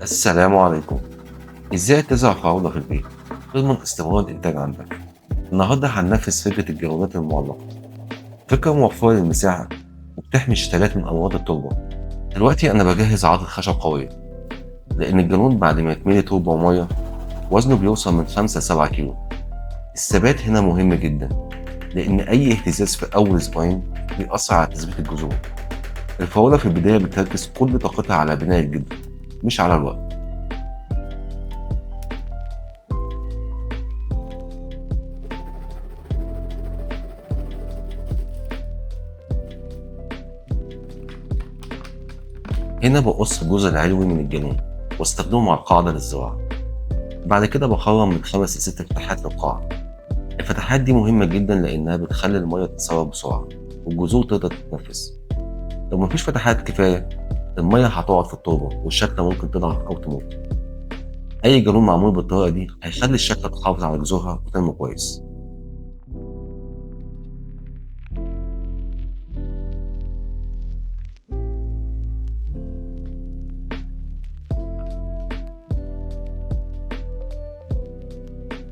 السلام عليكم. ازاي تزرع فراولة في البيت تضمن استمرار الانتاج عندك؟ النهارده هننفذ فكرة الجرونات المعلقة، فكرة موفرة للمساحة وبتحمي الشتلات من أمراض التربة. دلوقتي أنا بجهز عارض خشب قوية، لأن الجرون بعد ما يتملي تربة ومية وزنه بيوصل من 5 ل 7 كيلو. الثبات هنا مهم جدا، لأن أي اهتزاز في أول أسبوعين بيأثر على تثبيت الجذور. الفراولة في البداية بتركز كل طاقتها على بناء الجذر مش على الوقت. هنا بقص الجزء العلوي من الجنين واستخدمه مع القاعدة للزراعة. بعد كده بخرم من 5 ل6 فتحات للقاع. الفتحات دي مهمة جدا لأنها بتخلي المية تتسرب بسرعة والجذور تقدر تتنفس. لو مفيش فتحات كفاية المية هتقعد في التربة والشتلة ممكن تضعف أو تموت. أي جالون معمول بالطريقة دي هيخلي الشتلة تحافظ على جذورها وتنمو كويس.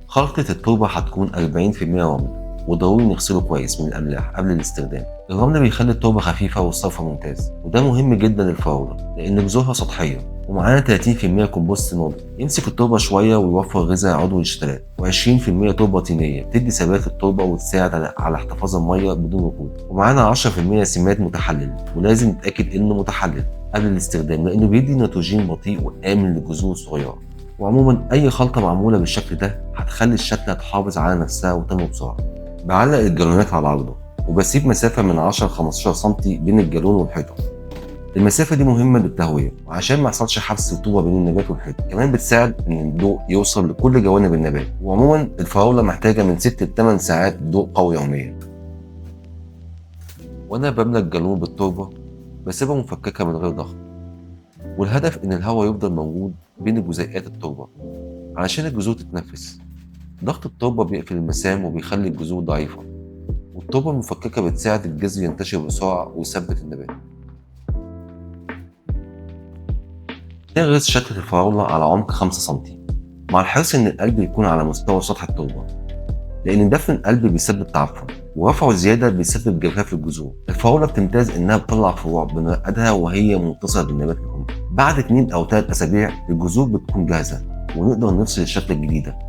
خلطة التربة هتكون 40% رمل، وضروري نغسله كويس من الأملاح قبل الاستخدام. الرمل بيخلي التربة خفيفة والصرف ممتاز، وده مهم جدا للفراولة لأن جذورها سطحية. ومعانا 30% كومبوست ناضج يمسك التربة شوية ويوفر غذاء عضوي للشتلات، و20% تربة طينية بتدي ثبات للتربة وتساعد على احتفاظ المية بدون ركود. ومعانا 10% سماد متحلل، ولازم نتأكد إنه متحلل قبل الاستخدام لأنه بيدي نيتروجين بطيء وآمن للجذور الصغيرة. وعموما أي خلطة معمولة بالشكل ده هتخلي الشتلة تحافظ على نفسها وتنمو بسرعة. بعلق الجالونات على العارضة وبسيب مسافة من 10 ل 15 سم بين الجالون والحيطة. المسافة دي مهمة للتهوية وعشان ما يحصلش حبس رطوبة بين النبات والحيطة، كمان بتساعد إن الضوء يوصل لكل جوانب النبات. وعموما الفراولة محتاجة من 6 ل 8 ساعات ضوء قوي يوميا. وأنا بملى الجالون بالتربة بسيبها مفككة من غير ضغط، والهدف إن الهواء يفضل موجود بين جزيئات التربة علشان الجذور تتنفس. ضغط التربة بيقفل المسام وبيخلي الجذور ضعيفة، والتربة المفككة بتساعد الجذر ينتشر بسرعة ويثبت النبات. تغرس شتلة الفراولة على عمق 5 سم، مع الحرص إن القلب يكون على مستوى سطح التربة، لأن دفن القلب بيسبب تعفن ورفعه زيادة بيسبب جفاف الجذور. الفراولة بتمتاز إنها بتطلع فروع بنرقدها وهي متصلة بالنبات الأم. بعد 2 أو 3 أسابيع الجذور بتكون جاهزة ونقدر نفصل الشتلة الجديدة.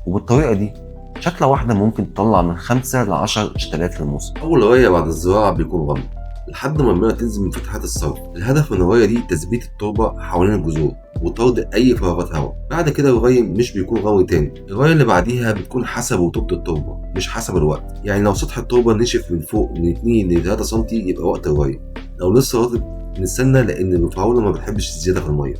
وبالطريقة دي شتلة واحدة ممكن تطلع من 5 ل 10 شتلات في الموسم. أول رواية بعد الزراعة بيكون رمل لحد ما المياه تنزل من فتحات الصرف. الهدف من الرواية دي تثبيت التربة حوالين الجذور وطرد أي فراغات هواء. بعد كده الري مش بيكون روي تاني، الرواية اللي بعديها بتكون حسب رطوبة التربة مش حسب الوقت. يعني لو سطح التربة نشف من فوق من 2 ل 3 سم يبقى وقت الري، لو لسه رطب نستنى لأن الفراولة ما بتحبش الزيادة في المية.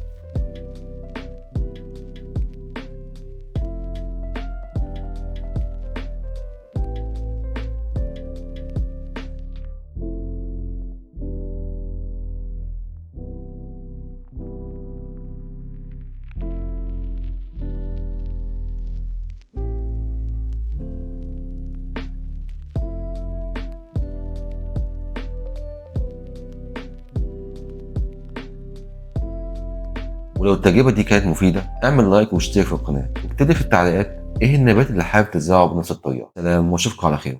ولو التجربة دي كانت مفيدة اعمل لايك واشترك في القناة واكتب في التعليقات ايه النبات اللي حابب تزرعه بنفس الطريقة. سلام واشوفكم على خير.